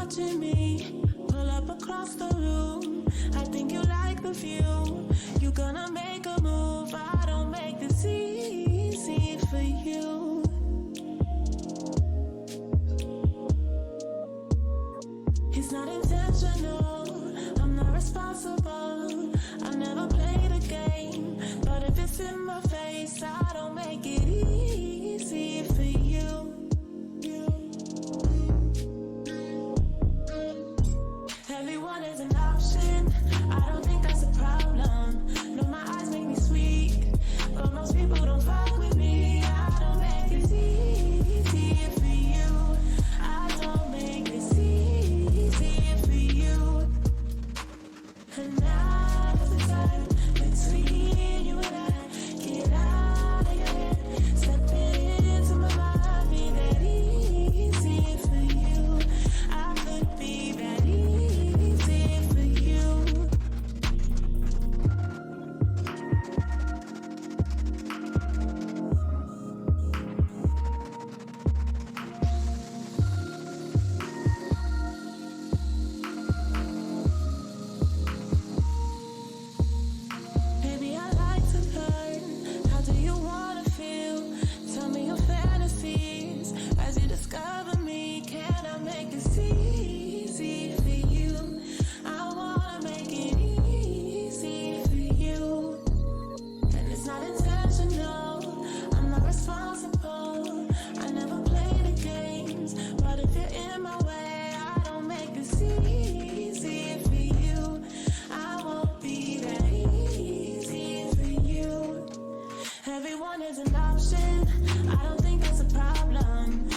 watching me pull up across the room. I think you like the view. You gonna make a move. I don't make this easy for you. It's not intentional, I'm not responsible. I never played a game, but if it's in my face, I don't make it easy for you. Everyone is an option, I don't think that's a problem. No, my eyes make me sweet, but most people don't fuck with me. I don't make this easy for you. I don't make this easy for you. And now the time between you and I, get out of your head, step into my mind, be that easy for you. I could be that easy for you. Baby, I like to learn. How do you wanna feel? Tell me your fantasies as you discover me. Can I make this easy for you? I wanna make it easy for you. And it's not intentional, I'm not responsible. I never play the games, but if you're in my way, I don't make this easy for you. I won't be that easy for you. Everyone is an option, I don't think that's a problem.